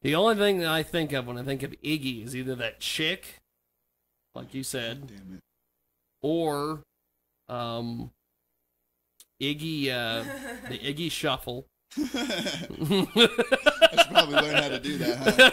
The only thing that I think of when I think of Iggy is either that chick, like you said, Damn it. or Iggy, the Iggy Shuffle. I should probably learn how to do that, huh?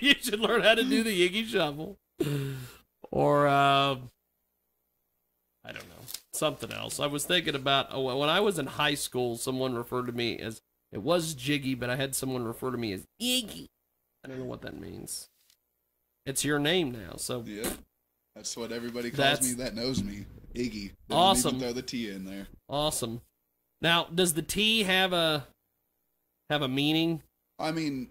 You should learn how to do the Iggy Shuffle. Or, I don't know, something else. I was thinking about, when I was in high school, someone referred to me as, it was Jiggy, but I had someone refer to me as Iggy. I don't know what that means. It's your name now, so. Yep. That's what everybody calls me that knows me. Iggy. They awesome. Don't even throw the T in there. Awesome. Now, does the T have a meaning? I mean,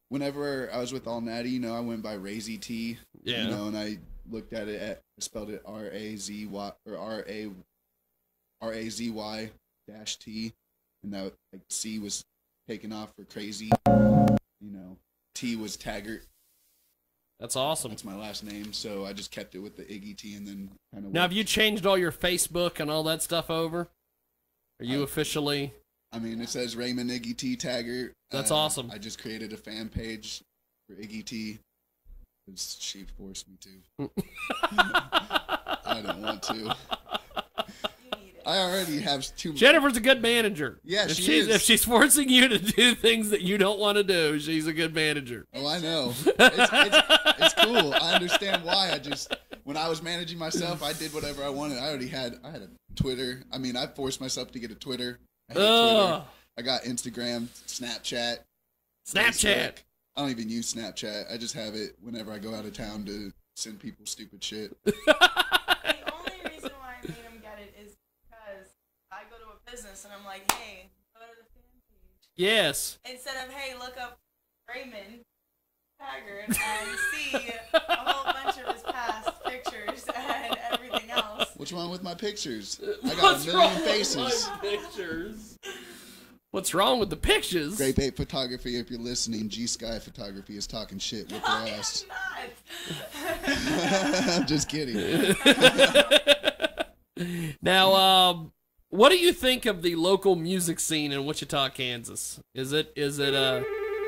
whenever I was with All Natty, I went by Razy T. Yeah. And I looked at it I spelled it R-A-Z-Y or R-A-Z-Y dash T, and that like C was taken off for crazy. T was Taggart. That's awesome. That's my last name, so I just kept it with the Iggy T, and then kind of. Now, have you changed all your Facebook and all that stuff over? Are you officially? I mean, it says Raymond Iggy T Taggart. That's awesome. I just created a fan page for Iggy T because she forced me to. I don't want to. I already have too much. Jennifer's a good manager. Yeah, she is. If she's forcing you to do things that you don't want to do, she's a good manager. Oh, I know. It's cool. I understand why. When I was managing myself, I did whatever I wanted. I had a Twitter. I mean, I forced myself to get a Twitter. I hate Twitter. I got Instagram, Snapchat. Facebook. I don't even use Snapchat. I just have it whenever I go out of town to send people stupid shit. The only reason why I made him get it is because I go to a business and I'm like, hey, go to the fan page. Yes. Instead of, hey, look up Raymond Taggart and see a whole bunch of his past pictures and everything else. What's wrong with my pictures? I got a million faces. My pictures? What's wrong with the pictures? Grape 8 Photography, if you're listening, G Sky Photography is talking shit with your ass. I'm just kidding. Now, what do you think of the local music scene in Wichita, Kansas? Is it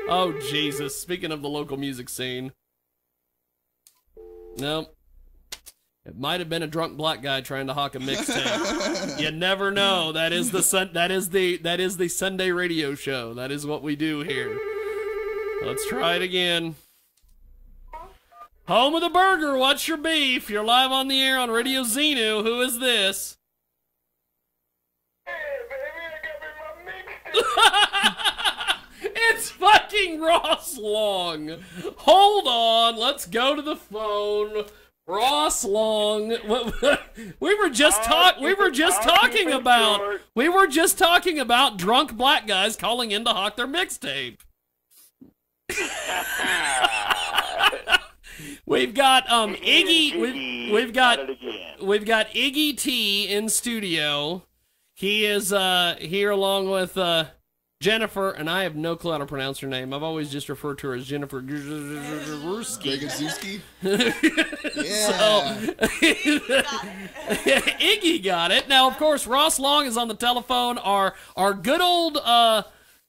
oh Jesus, speaking of the local music scene. No. It might have been a drunk black guy trying to hawk a mixtape. You never know. That is the Sunday radio show. That is what we do here. Let's try it again. Home of the burger. What's your beef? You're live on the air on Radio Xenu. Who is this? Hey, baby, I got me my mixtape. It's fucking Ross Long. Hold on. Let's go to the phone. Ross Long, we were just talking about drunk black guys calling in to hawk their mixtape. We've got Iggy. We've got Iggy T in studio. He is here along with Jennifer, and I have no clue how to pronounce her name. I've always just referred to her as Jennifer Gregorzewski. Yeah. Iggy got it. Now, of course, Ross Long is on the telephone. Our good old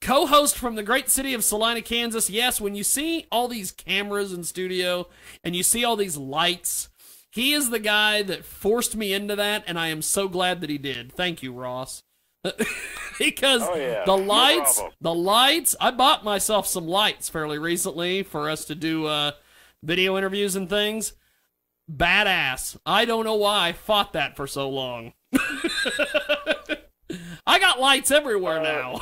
co-host from the great city of Salina, Kansas. Yes, when you see all these cameras in studio and you see all these lights, he is the guy that forced me into that, and I am so glad that he did. Thank you, Ross. Because the lights, I bought myself some lights fairly recently for us to do video interviews and things. Badass. I don't know why I fought that for so long. I got lights everywhere now.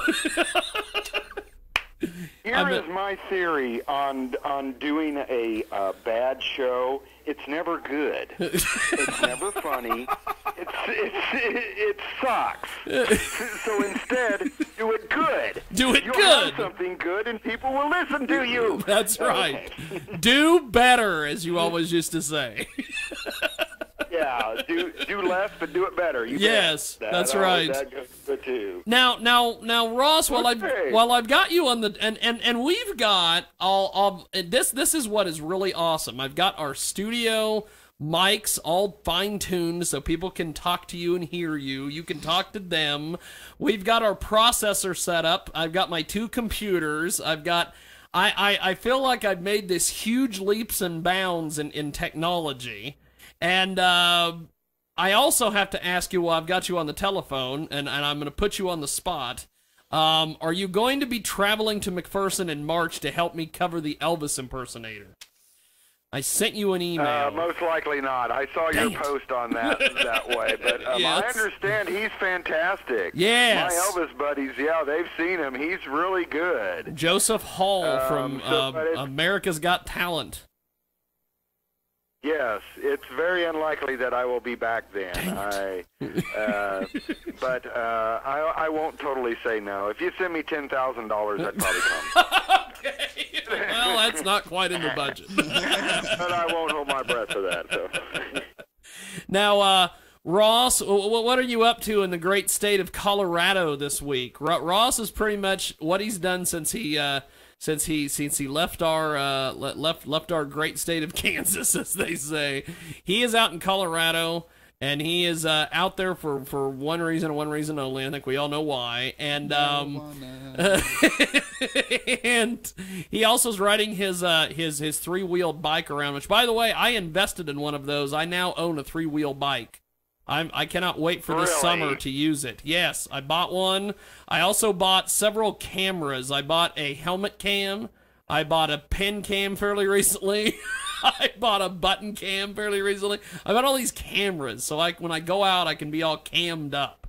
Here is my theory on doing a bad show. It's never good. It's never funny. It sucks. So instead, do it good. Do it You'll good. have something good, and people will listen to you. That's right. Do better, as you always used to say. Yeah, do less, but do it better. Yes, that's right. That goes good too. Now, Ross, while I've got you on the and we've got all this is what is really awesome. I've got our studio mics all fine-tuned so people can talk to you and hear you. You can talk to them. We've got our processor set up. I've got my two computers. I've got I feel like I've made this huge leaps and bounds in technology, and I also have to ask you while I've got you on the telephone, and I'm going to put you on the spot. Are you going to be traveling to McPherson in March to help me cover the Elvis impersonator? I sent you an email. Most likely not. I saw your post on that way, but Yes. I understand he's fantastic. Yes. My Elvis buddies, yeah, they've seen him. He's really good. Joseph Hall from but it's- America's Got Talent. Yes, it's very unlikely that I will be back then. But I won't totally say no. If you send me $10,000, I'd probably come. Okay. Well, that's not quite in the budget. But I won't hold my breath for that. So. Now, Ross, what are you up to in the great state of Colorado this week? Ross is pretty much what he's done since he left our great state of Kansas, as they say. He is out in Colorado, and he is out there for one reason and one reason only. I think we all know why. And and he also is riding his 3-wheeled bike around. Which, by the way, I invested in one of those. I now own a 3-wheel bike. I cannot wait for this summer to use it. Yes, I bought one. I also bought several cameras. I bought a helmet cam. I bought a pen cam fairly recently. I bought a button cam fairly recently. I bought all these cameras, so when I go out, I can be all cammed up.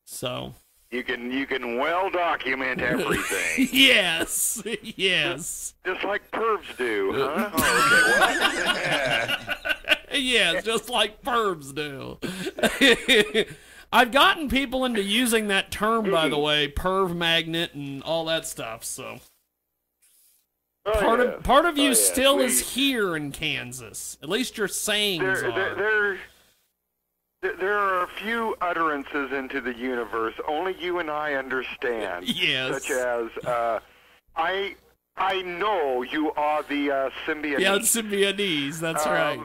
So you can well document everything. Yes, yes. Just like pervs do, huh? Oh, okay, what? Yes, just like pervs do. I've gotten people into using that term, by the way, perv magnet and all that stuff. So part of you still is here in Kansas. At least your sayings are. There are a few utterances into the universe only you and I understand. Yes. Such as, I know you are the symbionese. Yeah, symbionese, that's right.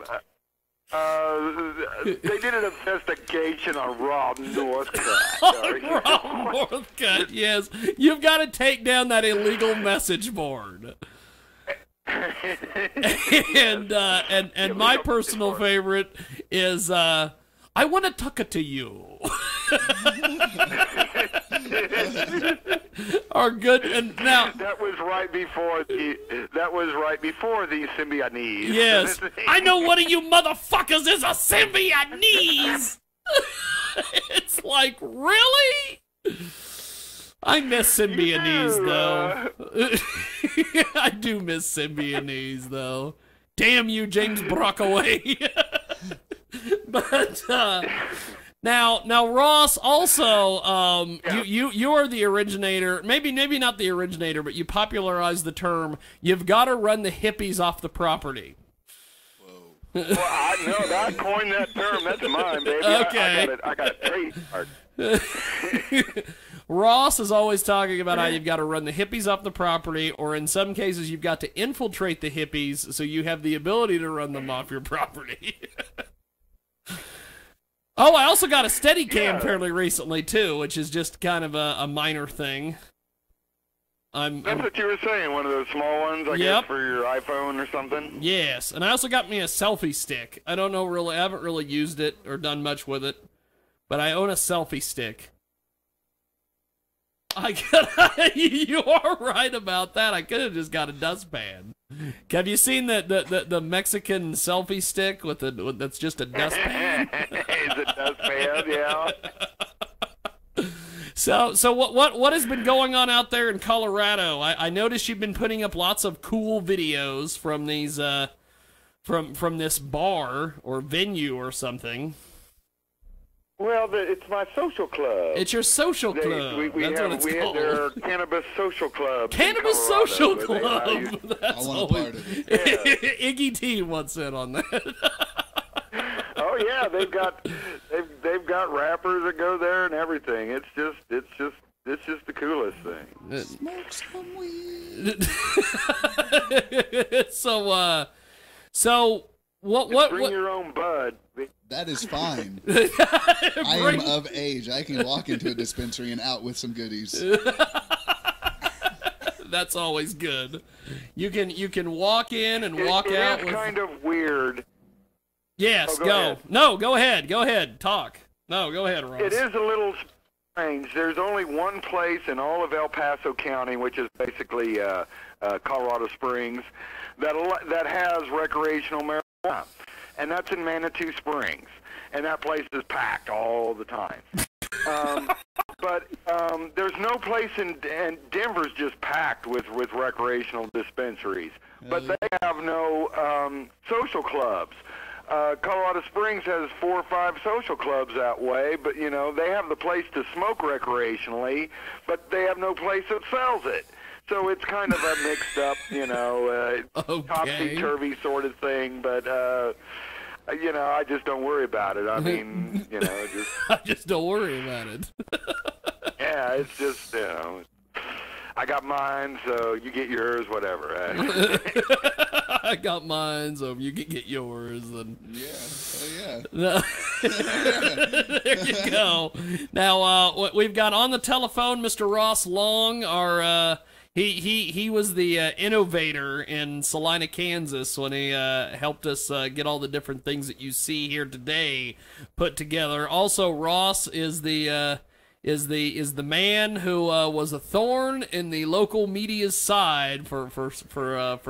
They did an investigation on Rob Northcutt. Rob Northcutt, yes. You've got to take down that illegal message board. And my personal favorite is I want to tuck it to you. Are good, and now that was right before the symbionese. Yes, I know one of you motherfuckers is a symbionese. It's like, really? I miss symbionese though. I do miss symbionese though. Damn you, James Brockway. But now Ross also you are the originator, maybe not the originator, but you popularized the term "you've got to run the hippies off the property." Well, I coined that term. That's mine, baby. Okay. I got a trademark. Ross is always talking about how you've got to run the hippies off the property, or in some cases you've got to infiltrate the hippies so you have the ability to run them off your property. Oh, I also got a Steadicam fairly recently too, which is just kind of a minor thing. That's what you were saying, one of those small ones, I guess, for your iPhone or something? Yes, and I also got me a selfie stick. I haven't really used it or done much with it, but I own a selfie stick. You are right about that. I could have just got a dustpan. Have you seen the Mexican selfie stick that's just a dustpan? It's a dustpan, yeah. So what has been going on out there in Colorado? I noticed you've been putting up lots of cool videos from these from this bar or venue or something. Well, it's my social club. It's your social club. That's what it's called. Their cannabis social club. Cannabis social club. That's I want a part of it. Yeah. Iggy T wants in on that. Oh yeah, they've got rappers that go there and everything. It's just the coolest thing. Smoke some weed. So what? Bring your own bud. That is fine. I am of age. I can walk into a dispensary and out with some goodies. That's always good. You can walk in and walk out. It is with... kind of weird. Yes, Oh, go. ahead. No, go ahead. Go ahead. Talk. No, go ahead, Ross. It is a little strange. There's only one place in all of El Paso County, which is basically Colorado Springs, that has recreational marijuana, and that's in Manitou Springs, and that place is packed all the time. But there's no place and Denver's just packed with recreational dispensaries, but they have no social clubs. Colorado Springs has 4 or 5 social clubs that way, but they have the place to smoke recreationally, but they have no place that sells it. So it's kind of a mixed up, topsy-turvy sort of thing, but I just don't worry about it. I mean, just I just don't worry about it. yeah, it's just I got mine, so you get yours, whatever. Right? I got mine, so you can get yours. And Yeah. there you go. Now, we've got on the telephone Mr. Ross Long. Our he was the innovator in Salina, Kansas, when he helped us get all the different things that you see here today put together. Also, Ross is the man who was a thorn in the local media's side for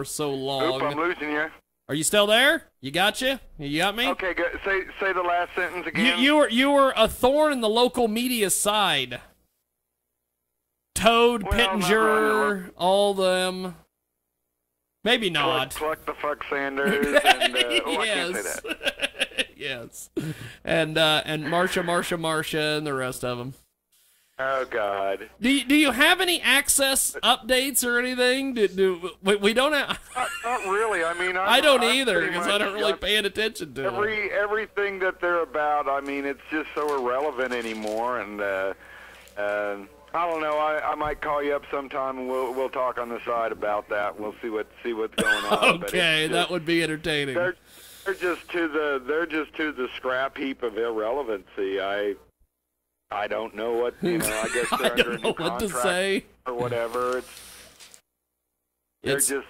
so long. Oop, I'm losing you. Are you still there? You got you? You got me? Okay, good. Say the last sentence again. You were a thorn in the local media's side. Toad, Pittenger, all them. Maybe not. Pluck the fuck Sanders and I can't say that. Yes. And Marsha, and the rest of them. Oh God. Do you have any access updates or anything? We don't have. Not really. I mean, I don't either because I don't really paying attention to it. Everything that they're about. I mean, it's just so irrelevant anymore. And I don't know. I might call you up sometime and we'll talk on the side about that. We'll see what's going on. Okay, that would be entertaining. They're just to the scrap heap of irrelevancy. I don't know what I guess they're under a new contract to say or whatever. It's just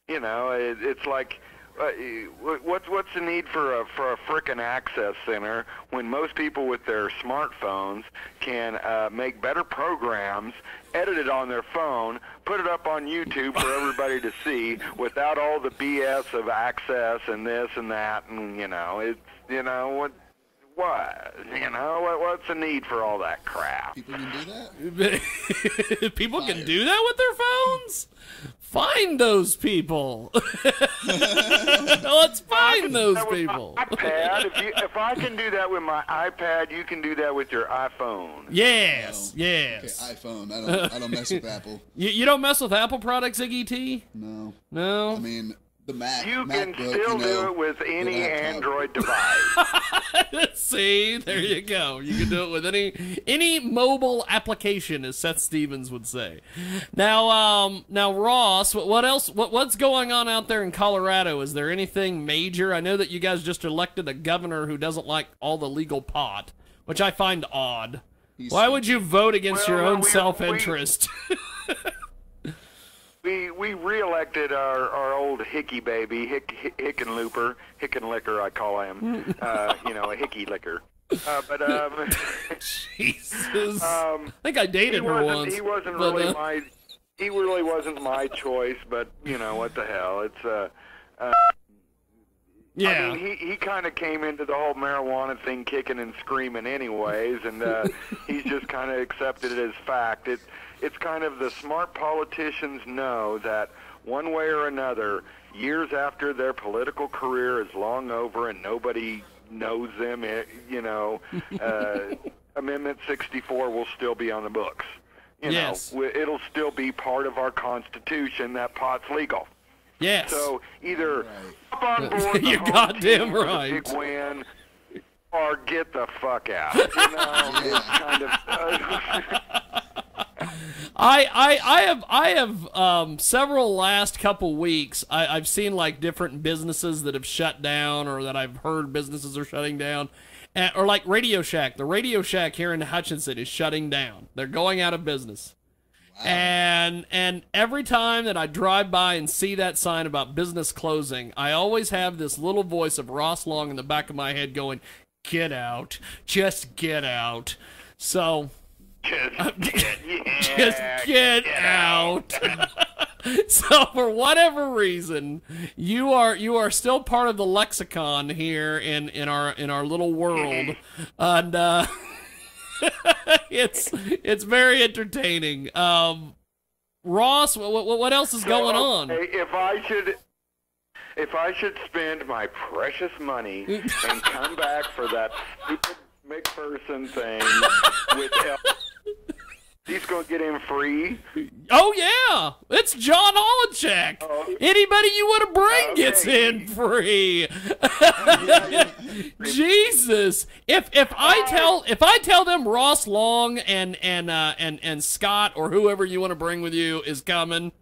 it's like what's the need for a frickin' access center when most people with their smartphones can make better programs, edit it on their phone, put it up on YouTube for everybody to see without all the BS of access and this and that, and what's the need for all that crap? People can do that? People can do that with their phones? Find those people. Let's find those people. iPad. If I can do that with my iPad, you can do that with your iPhone. Yes, No. yes. Okay, iPhone. I don't mess with Apple. You don't mess with Apple products, Ziggy T? No. No? I mean, the Mac. You MacBook, can still do it with any Android device. See, there you go. You can do it with any mobile application, as Seth Stevens would say. Now, Ross, what else? What's going on out there in Colorado? Is there anything major? I know that you guys just elected a governor who doesn't like all the legal pot, which I find odd. Why would you vote against your own self-interest? We re-elected our old Hickey baby, Hickenlooper, Hickenlicker, I call him. A Hickey licker. Jesus. I think I dated her once. He wasn't really wasn't my choice, but what the hell? It's yeah. I mean, he kind of came into the whole marijuana thing kicking and screaming anyways, and he's just kind of accepted it as fact. It's kind of the smart politicians know that one way or another, years after their political career is long over and nobody knows them, Amendment 64 will still be on the books. Yes. It'll still be part of our Constitution that pot's legal. Yes. So either hop on board You're goddamn right. Big win, or get the fuck out. It's kind of. I have several last couple weeks. I've seen like different businesses that have shut down, or that I've heard businesses are shutting down, or like Radio Shack. The Radio Shack here in Hutchinson is shutting down. They're going out of business. And every time that I drive by and see that sign about business closing, I always have this little voice of Ross Long in the back of my head going, "Get out. Just get out." So just get out. So for whatever reason, you are still part of the lexicon here in our little world, and it's very entertaining. Ross, what else is going on? If I should spend my precious money and come back for that stupid McPherson thing with he's going to get him free. Oh, yeah. It's John Holacek. Anybody you want to bring gets in free. Jesus. If I tell them Ross Long and Scott or whoever you want to bring with you is coming,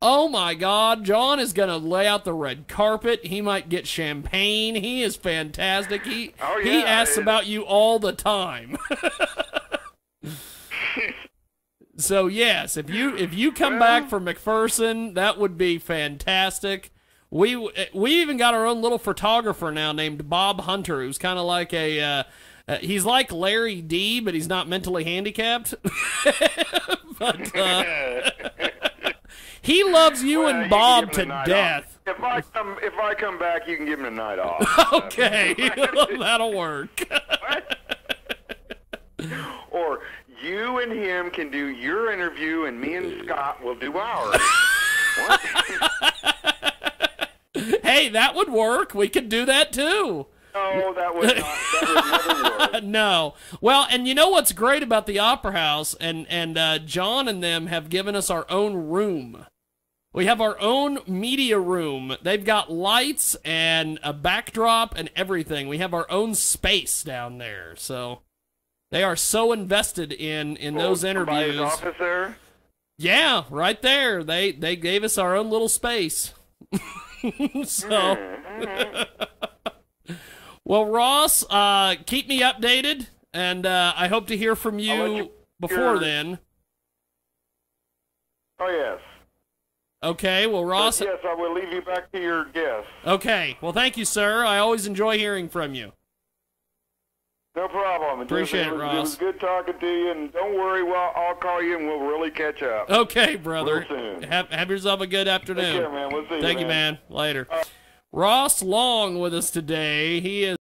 oh my God, John is going to lay out the red carpet. He might get champagne. He is fantastic. He asks about you all the time. So yes, if you come back from McPherson, that would be fantastic. We even got our own little photographer now named Bob Hunter, who's kind of like he's like Larry D, but he's not mentally handicapped. But he loves you and Bob to death. If I come back, you can give him a night off. Okay, that'll work. Or you and him can do your interview, and me and Scott will do ours. What? Hey, that would work. We could do that too. No, that would never work. No. Well, and you know what's great about the Opera House, and John and them have given us our own room. We have our own media room. They've got lights and a backdrop and everything. We have our own space down there, so they are so invested in those interviews. By his office there? Yeah, right there. They gave us our own little space. So, well, Ross, keep me updated, and I hope to hear from you before then. Oh, yes. Okay, well, Ross... Yes, I will leave you back to your guests. Okay, well, thank you, sir. I always enjoy hearing from you. No problem. Appreciate it, Ross. It was good talking to you, and don't worry, I'll call you, and we'll really catch up. Okay, brother. Real soon. Have yourself a good afternoon. Take care, man. We'll see you, Thank you, man. Later. Ross Long with us today. He is